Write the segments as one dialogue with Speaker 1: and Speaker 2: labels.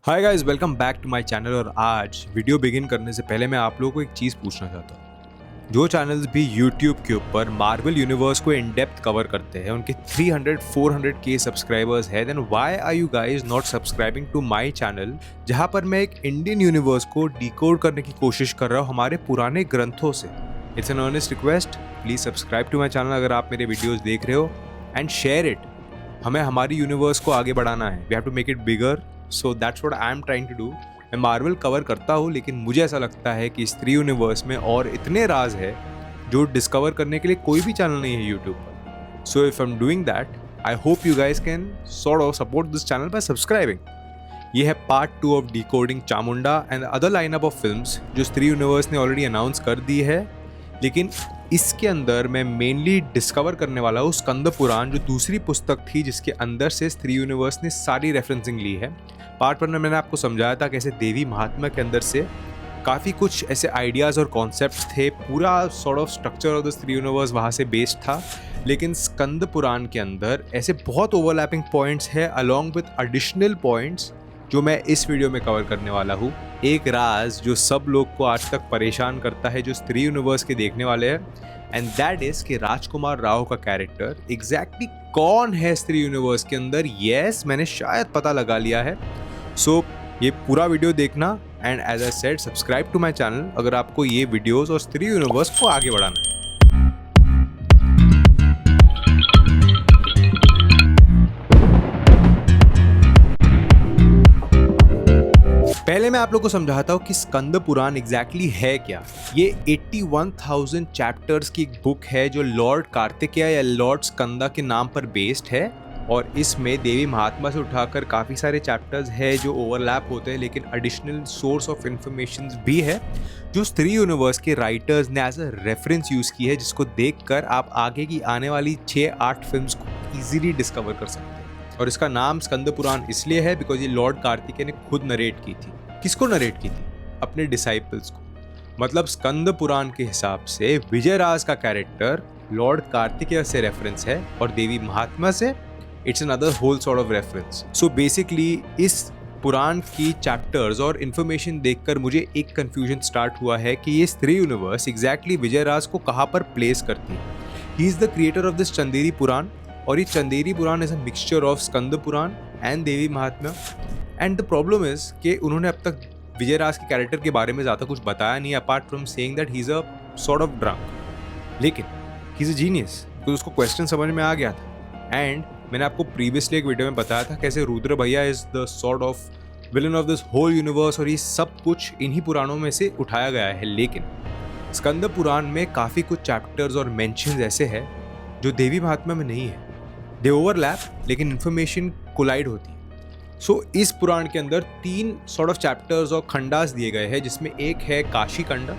Speaker 1: Hi guys, welcome back to my channel. और आज video begin करने से पहले मैं आप लोगों को एक चीज़ पूछना चाहता हूँ। जो चैनल्स भी यूट्यूब के ऊपर मार्वल यूनिवर्स को इन डेप्थ कवर करते हैं, उनके 300-400 के सब्सक्राइबर्स है, then why are you guys not subscribing to my channel, जहाँ पर मैं एक इंडियन यूनिवर्स को डिकोड करने की कोशिश कर रहा हूँ हमारे पुराने ग्रंथों से। It's an honest request, please subscribe to my channel अगर आप मेरे वीडियोज देख रहे हो, एंड शेयर इट। हमें हमारी यूनिवर्स को आगे बढ़ाना है, we have to make it bigger. So that's what I am trying to do. मैं मार्वल कवर करता हूँ, लेकिन मुझे ऐसा लगता है कि इस 3 यूनिवर्स में और इतने राज है जो डिस्कवर करने के लिए कोई भी चैनल नहीं है यूट्यूब पर। So if I am doing that, I hope you guys can sort of support this channel bye subscribing. ये है part 2 of decoding Chamunda and other lineup of films जो स्त्री यूनिवर्स ने ऑलरेडी अनाउंस कर दी है। लेकिन इसके अंदर मैं मेनली डिस्कवर करने वाला हूँ स्कंद पुराण, जो दूसरी पुस्तक थी जिसके अंदर से स्त्री यूनिवर्स ने सारी रेफरेंसिंग ली है। पार्ट 1 में मैंने आपको समझाया था कैसे देवी महात्मा के अंदर से काफ़ी कुछ ऐसे आइडियाज़ और कॉन्सेप्ट्स थे, पूरा sort of structure of the स्त्री यूनिवर्स वहाँ से बेस्ड था। लेकिन स्कंद पुराण के अंदर ऐसे बहुत ओवरलैपिंग पॉइंट्स है अलॉन्ग विद एडिशनल पॉइंट्स जो मैं इस वीडियो में कवर करने वाला हूँ। एक राज जो सब लोग को आज तक परेशान करता है जो स्त्री यूनिवर्स के देखने वाले हैं, एंड दैट इज कि राजकुमार राव का कैरेक्टर एग्जैक्टली कौन है स्त्री यूनिवर्स के अंदर। यस, मैंने शायद पता लगा लिया है। सो ये पूरा वीडियो देखना, and as I said, subscribe to my channel अगर आपको ये वीडियोस और स्त्री यूनिवर्स को आगे बढ़ाना है। पहले मैं आप लोग को समझाता हूँ कि स्कंद पुराण एग्जैक्टली है क्या। ये 81,000 चैप्टर्स की एक बुक है जो लॉर्ड कार्तिकेय या लॉर्ड स्कंदा के नाम पर बेस्ड है। और इसमें देवी महात्मा से उठाकर काफ़ी सारे चैप्टर्स है जो ओवरलैप होते हैं, लेकिन एडिशनल सोर्स ऑफ इंफॉर्मेशन भी है जो स्त्री यूनिवर्स के राइटर्स ने एज अ रेफरेंस यूज़ की है, जिसको देखकर आप आगे की आने वाली 6-8 फिल्म्स को ईजिली डिस्कवर कर सकते हैं। और इसका नाम स्कंद पुराण इसलिए है बिकॉज ये लॉर्ड कार्तिकेय ने खुद नरेट की थी। किसको नरेट की थी? अपने डिसाइपल्स को। मतलब स्कंद पुराण के हिसाब से विजयराज का कैरेक्टर लॉर्ड कार्तिकेय से रेफरेंस है, और देवी महात्मा से it's another whole sort of reference. So basically इस पुराण की चैप्टर्स और इन्फॉर्मेशन देखकर मुझे एक कंफ्यूजन स्टार्ट हुआ है कि ये स्त्री यूनिवर्स एग्जैक्टली विजयराज को कहाँ पर प्लेस करती है। He is the creator of this Chanderi Purana, और ये Chanderi Purana is a mixture of Skanda Purana and Devi Mahatmya. And the problem is कि उन्होंने अब तक विजयराज के कैरेक्टर के बारे में ज़्यादा कुछ बताया नहीं, apart from saying that he is a sort of drunk. लेकिन ही इज़ अ जीनियस, तो उसको क्वेश्चन समझ में आ गया था। एंड मैंने आपको प्रीवियसली एक वीडियो में बताया था कैसे रुद्र भैया is the sort of villain of this whole universe, और ये सब कुछ इन्हीं पुराणों में से उठाया गया है। लेकिन स्कंद पुराण में काफ़ी कुछ चैप्टर्स और मेंशंस ऐसे हैं जो देवी महात्मा में नहीं है। दे ओवरलैप, लेकिन इन्फॉर्मेशन कोलाइड होती है। सो इस पुराण के अंदर 3 सॉर्ट ऑफ चैप्टर्स और खंडास दिए गए हैं, जिसमें एक है काशी खंडा,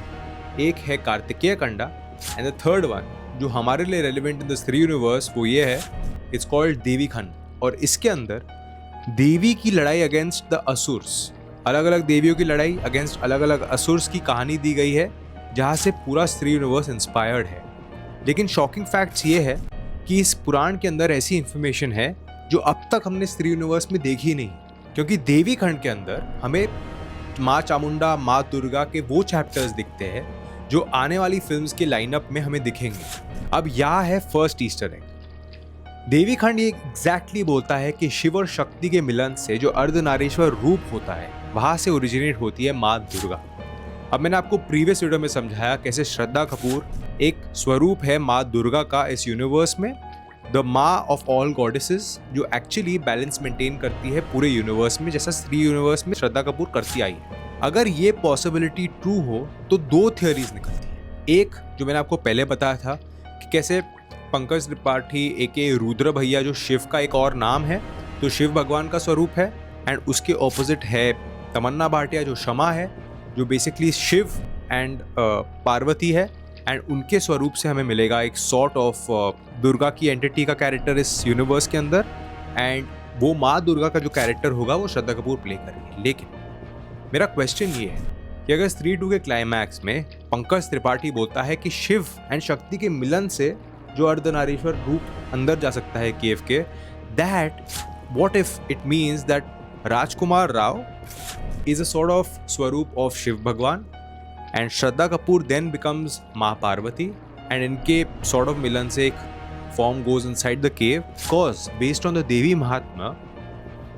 Speaker 1: एक है कार्तिकेय खंडा, एंड द थर्ड वन जो हमारे लिए रेलिवेंट इन द स्त्री यूनिवर्स वो ये है, इट्स कॉल्ड देवी खंड। और इसके अंदर देवी की लड़ाई अगेंस्ट द असुर्स, अलग अलग देवियों की लड़ाई अगेंस्ट अलग अलग असुर्स की कहानी दी गई है, जहाँ से पूरा स्त्री यूनिवर्स इंस्पायर्ड है। लेकिन शॉकिंग फैक्ट्स ये है कि इस पुराण के अंदर ऐसी इंफॉर्मेशन है जो अब तक हमने स्त्री यूनिवर्स में देखी नहीं, क्योंकि देवी खंड के अंदर हमें माँ चामुंडा, माँ दुर्गा के वो चैप्टर्स दिखते हैं जो आने वाली फिल्म्स के लाइनअप में हमें दिखेंगे। अब यहाँ है फर्स्ट ईस्टर एग। देवी खंड ये एग्जैक्टली बोलता है कि शिव और शक्ति के मिलन से जो अर्धनारीश्वर रूप होता है, वहां से ओरिजिनेट होती है माँ दुर्गा। अब मैंने आपको प्रीवियस वीडियो में समझाया कैसे श्रद्धा कपूर एक स्वरूप है माँ दुर्गा का इस यूनिवर्स में, द माँ ऑफ ऑल गॉडेसेस, जो एक्चुअली बैलेंस मेंटेन करती है पूरे यूनिवर्स में, जैसा स्त्री यूनिवर्स में श्रद्धा कपूर करती आई है। अगर ये पॉसिबिलिटी ट्रू हो तो 2 थियोरीज निकलती है। एक जो मैंने आपको पहले बताया था कि कैसे पंकज त्रिपाठी एके रुद्र भैया, जो शिव का एक और नाम है, तो शिव भगवान का स्वरूप है, एंड उसके ऑपोजिट है तमन्ना भाटिया जो क्षमा है, जो बेसिकली शिव एंड पार्वती है, एंड उनके स्वरूप से हमें मिलेगा एक सॉर्ट ऑफ दुर्गा की एंटिटी का कैरेक्टर इस यूनिवर्स के अंदर, एंड वो माँ दुर्गा का जो कैरेक्टर होगा वो श्रद्धा कपूर प्ले करेगी। लेकिन मेरा क्वेश्चन ये है कि अगर स्त्री 2 के क्लाइमैक्स में पंकज त्रिपाठी बोलता है कि शिव एंड शक्ति के मिलन से जो अर्धनारीश्वर रूप अंदर जा सकता है केव के, that what if it means that Rajkumar Rao is a sort of स्वरूप of शिव भगवान and Shraddha Kapoor then becomes माँ पार्वती and इनके sort of मिलन से एक form goes inside the cave because based on the देवी महात्मा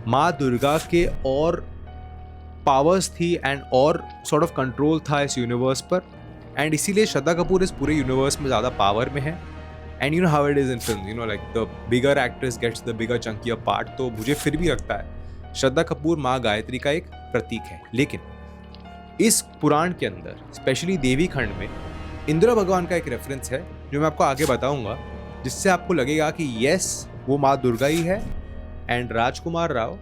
Speaker 1: माँ दुर्गा के और पावर्स थी एंड और sort of कंट्रोल था इस यूनिवर्स पर एंड इसीलिए श्रद्धा कपूर इस पूरे यूनिवर्स में ज़्यादा पावर में है and you know how it is in film you know like the bigger actress gets the bigger chunkier part. तो मुझे फिर भी लगता है श्रद्धा कपूर माँ गायत्री का एक प्रतीक है। लेकिन इस पुराण के अंदर स्पेशली देवी खंड में इंद्र भगवान का एक रेफरेंस है जो मैं आपको आगे बताऊंगा, जिससे आपको लगेगा कि यस वो माँ दुर्गा ही है and Rajkumar Rao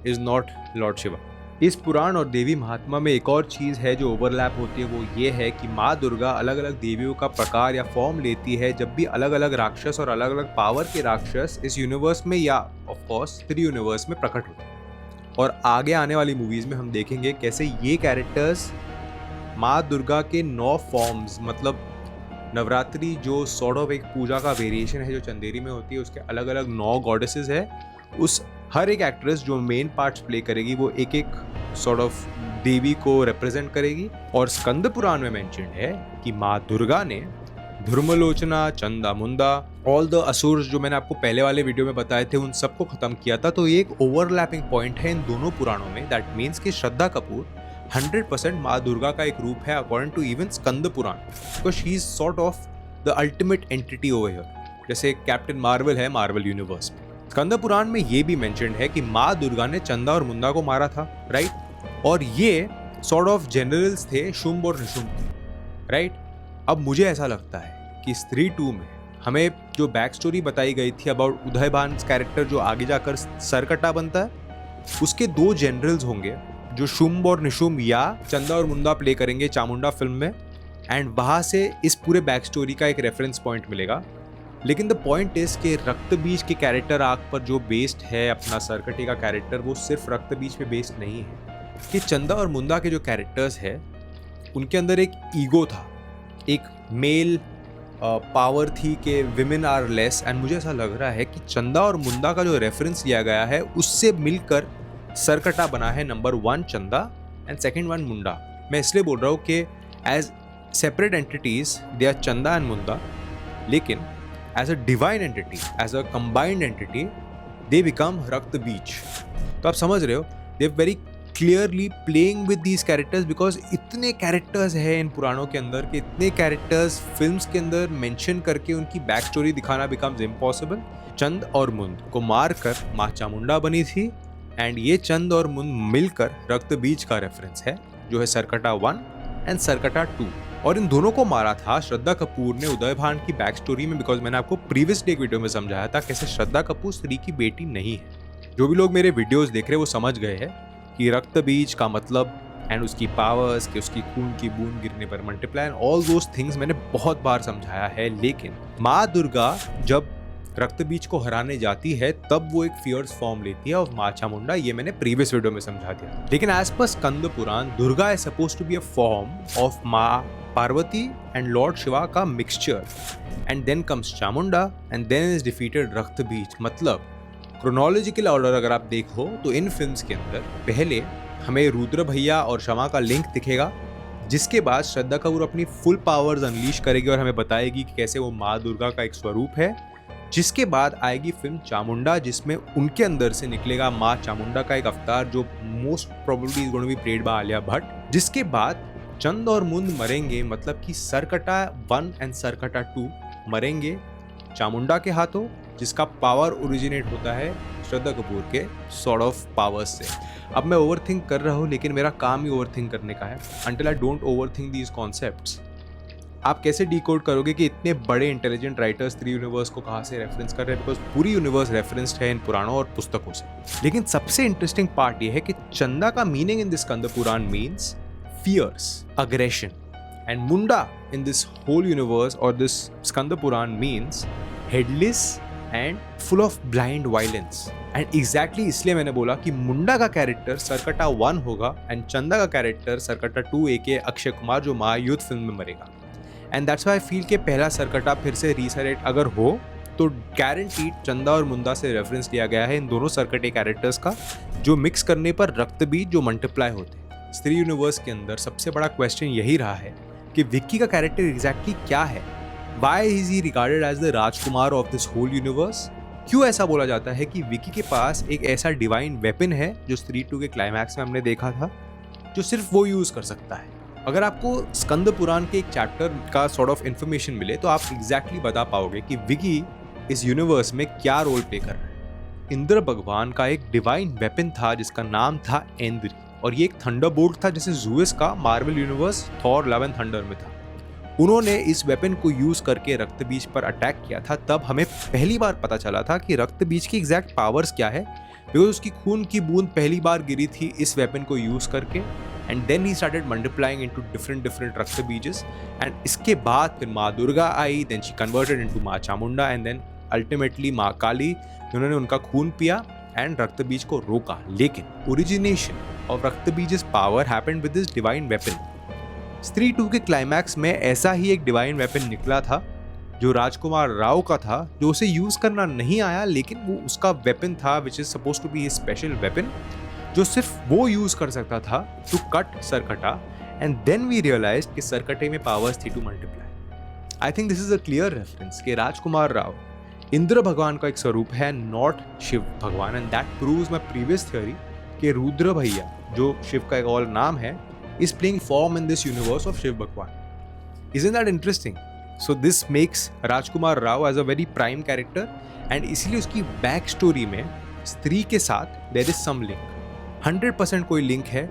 Speaker 1: is not Lord Shiva. इस पुराण और देवी महात्मा में एक और चीज़ है जो ओवरलैप होती है, वो ये है कि माँ दुर्गा अलग अलग देवियों का प्रकार या फॉर्म लेती है जब भी अलग अलग राक्षस और अलग अलग पावर के राक्षस इस यूनिवर्स में या ऑफ कोर्स 3 यूनिवर्स में प्रकट होते हैं। और आगे आने वाली मूवीज़ में हम देखेंगे कैसे ये कैरेक्टर्स माँ दुर्गा के 9 फॉर्म्स, मतलब नवरात्रि जो सॉर्ट ऑफ एक पूजा का वेरिएशन है जो चंदेरी में होती है, उसके अलग अलग 9 गॉडेसेस है, उस हर एक एक्ट्रेस जो मेन पार्ट्स प्ले करेगी वो एक एक सॉर्ट ऑफ देवी को रिप्रेजेंट करेगी। और स्कंद पुराण में मेंशन्ड है कि माँ दुर्गा ने धर्मलोचना, चंदा मुंदा, ऑल द असुर्स जो मैंने आपको पहले वाले वीडियो में बताए थे उन सबको खत्म किया था। तो ये एक ओवरलैपिंग पॉइंट है इन दोनों पुराणों में। दैट मीन्स कि श्रद्धा कपूर 100% माँ दुर्गा का एक रूप है according to even Skanda Purana, because she is sort of the ultimate entity over here. जैसे कैप्टन मार्वल है मार्वल यूनिवर्स में, स्कंद पुराण में ये भी मेंशन्ड है कि माँ दुर्गा ने चंदा और मुंदा को मारा था, राइट। और ये सॉर्ट ऑफ जनरल्स थे शुंभ और निशुंभ के, राइट। अब मुझे ऐसा लगता है कि स्त्री 2 में हमें जो बैक स्टोरी बताई गई थी अबाउट उदयभान कैरेक्टर जो आगे जाकर सरकटा बनता है, उसके 2 जनरल्स होंगे जो शुंभ और निशुंभ या चंदा और मुंदा प्ले करेंगे चामुंडा फिल्म में, एंड वहाँ से इस पूरे बैक स्टोरी का एक रेफरेंस पॉइंट मिलेगा। लेकिन द पॉइंट इज कि रक्त बीज के कैरेक्टर आर्क पर जो बेस्ड है अपना सरकटे का कैरेक्टर, वो सिर्फ रक्त बीज पे बेस्ड नहीं है। कि चंदा और मुंदा के जो कैरेक्टर्स है उनके अंदर एक ईगो था, एक मेल पावर थी कि विमेन आर लेस, एंड मुझे ऐसा लग रहा है कि चंदा और मुंदा का जो रेफरेंस लिया गया है उससे मिलकर सरकटा बना है। नंबर 1 चंदा एंड सेकेंड 1 मुंडा। मैं इसलिए बोल रहा हूँ कि as separate entities they are Chanda and Munda, लेकिन as a divine entity, as a combined entity, they become रक्त बीज। तो आप समझ रहे हो, they are very clearly playing with these characters because इतने कैरेक्टर्स हैं इन पुराणों के अंदर कि इतने कैरेक्टर्स फिल्म्स के अंदर मेंशन करके उनकी बैक स्टोरी दिखाना becomes impossible। चंद और मुंद को मारकर माँ चामुंडा बनी थी एंड ये चंद और मुंद मिलकर रक्त बीज का रेफरेंस है जो है सरकटा 1 एंड सरकटा 2। और इन दोनों को मारा था श्रद्धा कपूर ने उदयभान की बैक स्टोरी में, बिकॉज मैंने आपको प्रीवियस डे वीडियो में समझाया था कैसे श्रद्धा कपूर स्त्री की बेटी नहीं है। जो भी लोग मेरे वीडियोस देख रहे हैं वो समझ गए हैं कि रक्त बीज का मतलब एंड उसकी पावर्स, कि उसकी खून की बूंद गिरने पर multiply and all those things मैंने बहुत बार समझाया है। लेकिन माँ दुर्गा जब रक्त बीज को हराने जाती है तब वो एक फियर्स फॉर्म लेती है और माँ चामुंडा, ये मैंने प्रीवियस वीडियो में समझा दिया। लेकिन as per Skanda Purana Durga is supposed to be a form of Maa Parvati and lord Shiva का mixture, and then comes Chamunda and then is defeated Rakt Beej. मतलब क्रोनोलॉजिकल ऑर्डर अगर आप देखो तो इन फिल्म्स के अंदर पहले हमें रुद्र भैया और शमा का लिंक दिखेगा, जिसके बाद श्रद्धा कपूर अपनी फुल पावर्स अनलीश करेगी और हमें बताएगी कि कैसे वो माँ दुर्गा का एक स्वरूप है। जिसके बाद आएगी फिल्म चामुंडा जिसमें उनके अंदर से निकलेगा माँ चामुंडा का एक अवतार जो most probably is going to be played by Alia Bhatt. जिसके बाद चंद और मुंद मरेंगे, मतलब कि सरकटा 1 एंड सरकटा 2 मरेंगे चामुंडा के हाथों, जिसका पावर ओरिजिनेट होता है श्रद्धा कपूर के सॉर्ट ऑफ पावर्स से। अब मैं ओवरथिंक कर रहा हूँ लेकिन मेरा काम ही ओवरथिंक करने का है। Until I don't overthink these concepts, आप कैसे डिकोड करोगे कि इतने बड़े इंटेलिजेंट राइटर्स 3 यूनिवर्स को कहाँ से रेफरेंस कर रहे हैं, बिकॉज पूरी यूनिवर्स रेफरेंस्ड है इन पुराणों और पुस्तकों से। लेकिन सबसे इंटरेस्टिंग पार्ट ये है कि चंदा का meaning in this Skanda Purana means fierce, aggression, and Munda in this whole universe or this Skanda Puran means headless and full of blind violence. And exactly इसलिए मैंने बोला कि मुंडा का कैरेक्टर सरकटा 1 होगा एंड चंदा का कैरेक्टर सरकटा 2 AK अक्षय कुमार जो महायुद्ध फिल्म में मरेगा। And that's why I feel कि पहला सरकटा फिर से रीसेट अगर हो तो गारंटीड चंदा और मुंदा से रेफरेंस लिया गया है इन दोनों सरकटे कैरेक्टर्स का, जो मिक्स करने पर रक्त बीज जो मल्टीप्लाई होते हैं। स्त्री यूनिवर्स के अंदर सबसे बड़ा क्वेश्चन यही रहा है कि विक्की का कैरेक्टर एग्जैक्टली क्या है। Why is he regarded as the Rajkumar of this whole universe? क्यों ऐसा बोला जाता है कि विक्की के पास एक ऐसा डिवाइन वेपन है जो स्त्री 2 के क्लाइमैक्स में हमने देखा था, जो सिर्फ वो यूज कर सकता है। अगर आपको स्कंद पुराण के एक चैप्टर का सॉर्ट ऑफ इन्फॉर्मेशन मिले तो आप एग्जैक्टली बता पाओगे कि विक्की इस यूनिवर्स में क्या रोल प्ले कर रहा है। इंद्र भगवान का एक डिवाइन वेपन था जिसका नाम था एंद्री, और ये एक थंडरबोल्ट था जैसे ज़ूस का Marvel universe Thor love and thunder में था। उन्होंने इस वेपन को यूज करके रक्त बीज पर अटैक किया था। तब हमें पहली बार पता चला था कि रक्त बीज की एग्जैक्ट पावर्स क्या है, बिकॉज उसकी खून की बूंद पहली बार गिरी थी इस वेपन को यूज करके, and then he started multiplying into different Rakt Beejes. And इसके बाद फिर माँ दुर्गा आई, then she converted into Maa Chamunda, and then ultimately माँ काली, जिन्होंने उनका खून पिया एंड रक्त बीज को रोका। लेकिन origination of Raktabeej's power happened with this divine weapon. Stree 2 के क्लाइमैक्स में ऐसा ही एक डिवाइन वेपन निकला था जो राजकुमार राव का था, जो उसे यूज करना नहीं आया, लेकिन वो उसका वेपन था which is supposed to be a special weapon जो सिर्फ वो यूज कर सकता था to cut Sarkata. And then we realize कि सरकटे में पावर्स थी to multiply. I think this is a clear reference कि राजकुमार राव इंद्र भगवान का एक स्वरूप है, नॉट शिव भगवान, and that proves my previous theory कि रुद्र भैया जो शिव का एक और नाम है is playing form in this universe of Shiv Bhagwan. Isn't that interesting? So this makes Rajkumar Rao as a very prime character, and इसीलिए उसकी बैक स्टोरी में स्त्री के साथ there is some link, 100% कोई लिंक है।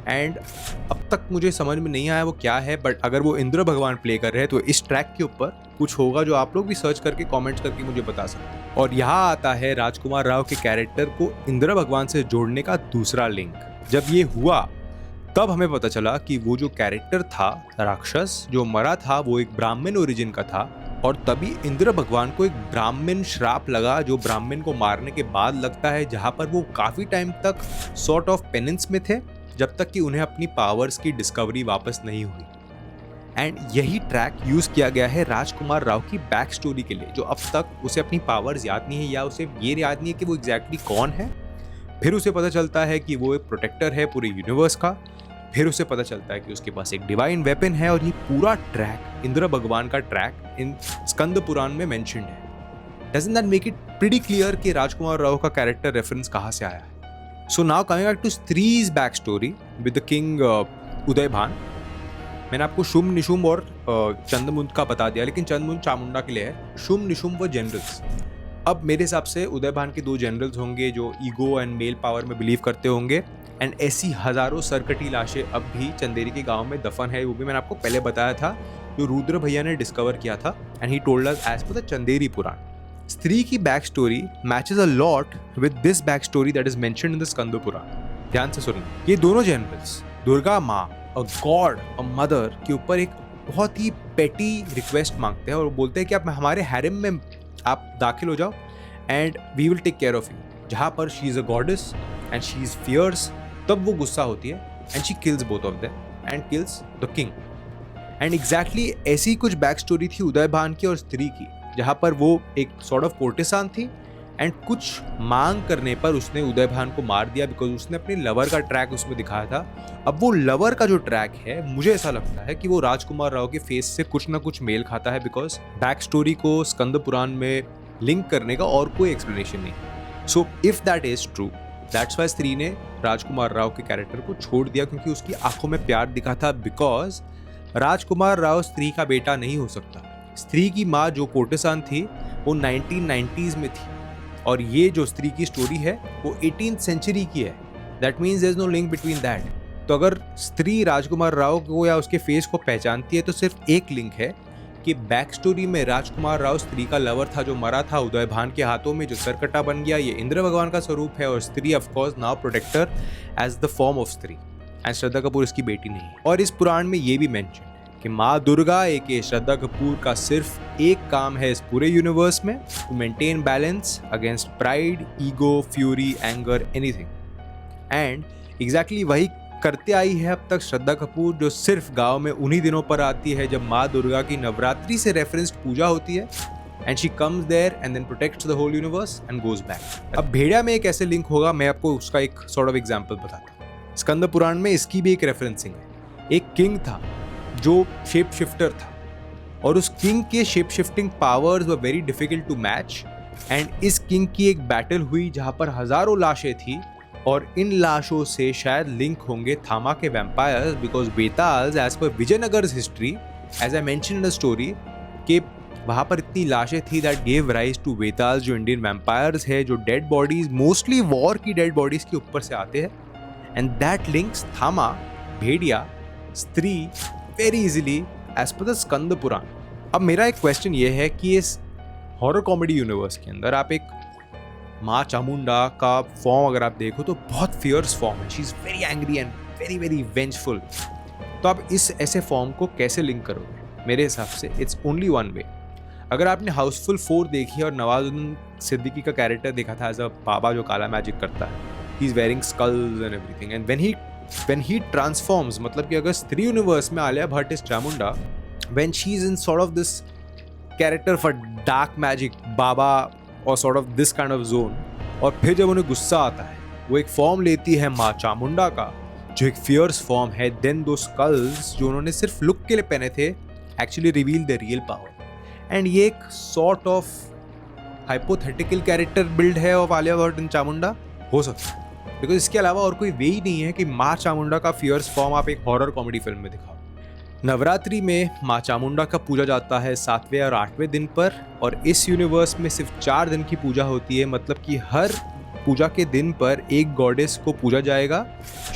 Speaker 1: एंड अब तक मुझे समझ में नहीं आया वो क्या है, बट अगर वो इंद्र भगवान प्ले कर रहे हैं तो इस ट्रैक के ऊपर कुछ होगा जो आप लोग भी सर्च करके कमेंट्स करके मुझे बता सकते हैं। और यहाँ आता है राजकुमार राव के कैरेक्टर को इंद्र भगवान से जोड़ने का दूसरा लिंक। जब ये हुआ तब हमें पता चला कि वो जो कैरेक्टर था राक्षस जो मरा था वो एक ब्राह्मण ओरिजिन का था, और तभी इंद्र भगवान को एक ब्राह्मण श्राप लगा जो ब्राह्मण को मारने के बाद लगता है, जहां पर वो काफी टाइम तक सॉर्ट ऑफ पेनेंस में थे, जब तक कि उन्हें अपनी पावर्स की डिस्कवरी वापस नहीं हुई। एंड यही ट्रैक यूज किया गया है राजकुमार राव की बैक स्टोरी के लिए, जो अब तक उसे अपनी पावर्स याद नहीं है या उसे ये याद नहीं है कि वो एग्जैक्टली कौन है। फिर उसे पता चलता है कि वो एक प्रोटेक्टर है पूरे यूनिवर्स का। फिर उसे पता चलता है कि उसके पास एक डिवाइन वेपन है, और ये पूरा ट्रैक इंद्र भगवान का ट्रैक इन स्कंद पुराण में मेंशन्ड है। Doesn't that make it pretty clear कि राजकुमार राव का कैरेक्टर रेफरेंस कहाँ से आया है? So now coming back to Stree's back story with the king Udaybhan. मैंने आपको शुंभ निशुंभ और चंद्रमुंद का बता दिया, लेकिन चंद्रमुंद चामुंडा के लिए है, शुंभ निशुंभ वो जनरल्स। अब मेरे हिसाब से उदयभान के 2 जनरल्स होंगे जो ईगो एंड मेल पावर में बिलीव करते होंगे, एंड ऐसी हजारों सरकटी लाशें अब भी चंदेरी के गांव में दफन है। वो भी मैंने आपको पहले बताया था, जो रुद्र भैया ने डिस्कवर किया था, and he told us as per the Chanderi Purana. Stree की back story matches a lot with this back story that is mentioned in the Skanda Purana. ध्यान से सुनना, ये दोनों जनरल्स दुर्गा माँ, अ गॉड, अ मदर के ऊपर एक बहुत ही पेटी रिक्वेस्ट मांगते हैं, और बोलते हैं कि आप हमारे हैरम में आप दाखिल हो जाओ and we will take care of you. जहाँ पर she is a goddess and she is fierce, तब वो गुस्सा होती है and she kills both of them and kills the king. And exactly ऐसी कुछ बैक स्टोरी थी उदयभान की और स्त्री की, जहाँ पर वो एक सॉर्ट ऑफ कोर्टिसान थी, एंड कुछ मांग करने पर उसने उदयभान को मार दिया बिकॉज उसने अपने लवर का ट्रैक उसमें दिखाया था। अब वो लवर का जो ट्रैक है, मुझे ऐसा लगता है कि वो राजकुमार राव के फेस से कुछ ना कुछ मेल खाता है, बिकॉज बैक स्टोरी को स्कंद पुराण में लिंक करने का और कोई एक्सप्लेनेशन नहीं। So if that is true, that's why स्त्री ने राजकुमार राव के कैरेक्टर को छोड़ दिया, क्योंकि उसकी आंखों में प्यार दिखा था, बिकॉज राजकुमार राव स्त्री का बेटा नहीं हो सकता। स्त्री की माँ जो कोर्टिसान थी वो 1990s में थी, और ये जो स्त्री की स्टोरी है वो 18th सेंचुरी की है। That means there is no link between that. तो अगर स्त्री राजकुमार राव को या उसके फेस को पहचानती है तो सिर्फ एक लिंक है कि बैक स्टोरी में राजकुमार राव स्त्री का लवर था जो मरा था उदयभान के हाथों में, जो सरकटा बन गया। ये इंद्र भगवान का स्वरूप है, और Stree of course now protector as the form of Stree, and Shraddha Kapoor इसकी बेटी नहीं है। और इस पुराण में ये भी मेंशन कि माँ दुर्गा एक श्रद्धा कपूर का सिर्फ एक काम है इस पूरे यूनिवर्स में, to maintain balance against pride, ego, fury, anger, anything. And exactly वही करते आई है अब तक श्रद्धा कपूर, जो सिर्फ गांव में उन्हीं दिनों पर आती है जब माँ दुर्गा की नवरात्रि से रेफरेंस्ड पूजा होती है, and she comes there and then protects the whole universe and goes back. अब भेड़िया में एक ऐसे लिंक होगा, मैं आपको उसका एक सॉर्ट ऑफ एग्जांपल बताता हूँ। स्कंद पुराण में इसकी भी एक रेफरेंसिंग है। एक किंग था जो शेप शिफ्टर था और उस किंग के shape shifting powers were very difficult to match and इस किंग की एक बैटल हुई जहां पर हजारों लाशें थी और इन लाशों से शायद लिंक होंगे थामा के vampires, because Betaal's as per Vijayanagara's history as I mention in the story कि वहाँ पर इतनी लाशें थी that gave rise to Betaals, जो इंडियन वैम्पायर्स है, जो डेड बॉडीज मोस्टली वॉर की डेड बॉडीज के ऊपर से आते हैं and that links Thama, Bhediya, Stree very easily as per the Skanda Purana. अब मेरा एक क्वेश्चन ये है कि इस हॉरर कॉमेडी यूनिवर्स के अंदर आप एक माँ चामुंडा का फॉर्म अगर आप देखो तो बहुत फियर्स फॉर्म है, she is very angry and very very vengeful. तो आप इस ऐसे फॉर्म को कैसे लिंक करोगे? मेरे हिसाब से इट्स ओनली वन वे। अगर आपने हाउसफुल 4 देखी और नवाजुद्दीन सिद्दीकी का कैरेक्टर देखा था एज अ बाबा जो काला मैजिक करता है, he is wearing skulls and everything and when he transforms, मतलब कि अगर स्त्री यूनिवर्स में Alia Bhatt is Chamunda, when she is in sort of this character for dark magic बाबा और sort of this kind of zone, और फिर जब उन्हें गुस्सा आता है वो एक फॉर्म लेती है माँ चामुंडा का जो एक फियर्स फॉर्म है, देन दो स्कल्स जो उन्होंने सिर्फ लुक के लिए पहने थे actually reveal the real power. And ये एक sort of hypothetical character build है ऑफ आलिया भट्ट एंड चामुंडा हो सकता है, बिकॉज इसके अलावा और कोई वे ही नहीं है कि माँ चामुंडा का फियर्स फॉर्म आप एक हॉरर कॉमेडी फिल्म में दिखाओ। नवरात्रि में माँ चामुंडा का पूजा जाता है 7वें और 8वें दिन पर, और इस यूनिवर्स में सिर्फ 4 दिन की पूजा होती है, मतलब कि हर पूजा के दिन पर एक गॉडेस को पूजा जाएगा,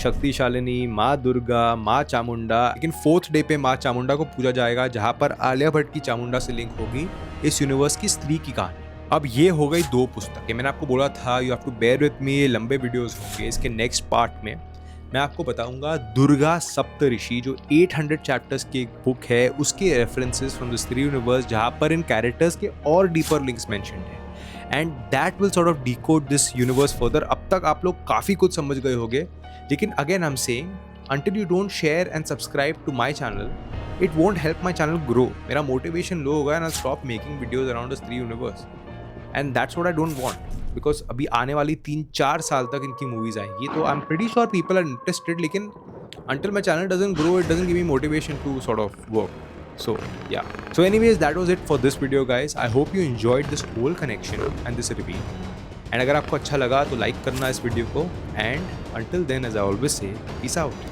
Speaker 1: शक्तिशालिनी, माँ दुर्गा, माँ चामुंडा। लेकिन 4th डे पे माँ चामुंडा को पूजा जाएगा जहाँ पर आलिया भट्ट की चामुंडा से लिंक होगी इस यूनिवर्स की स्त्री की कहानी। अब ये हो गई 2 पुस्तकें। मैंने आपको बोला था you have to bear with me, ये लंबे वीडियोस होंगे। इसके नेक्स्ट पार्ट में मैं आपको बताऊंगा दुर्गा सप्तऋषि, जो 800 चैप्टर्स की एक बुक है, उसके रेफरेंसेस फ्रॉम द स्त्री यूनिवर्स जहाँ पर इन कैरेक्टर्स के और डीपर लिंक्स मेंशन्ड है and that will sort of decode this universe further. अब तक आप लोग काफ़ी कुछ समझ गए होंगे, लेकिन again I am saying until you don't share and subscribe to my channel, it won't help my channel grow. मेरा motivation low होगा and I'll stop making videos around the Stree universe. And that's what I don't want. Because अभी आने वाली 3-4 साल तक इनकी movies आएंगी, तो I'm pretty sure people are interested, लेकिन until my channel doesn't grow, it doesn't give me motivation to sort of work. So yeah. So anyways, that was it for this video guys. I hope you enjoyed this whole connection and this reveal. And अगर आपको अच्छा लगा तो like करना इस video को, and until then as I always say, peace out.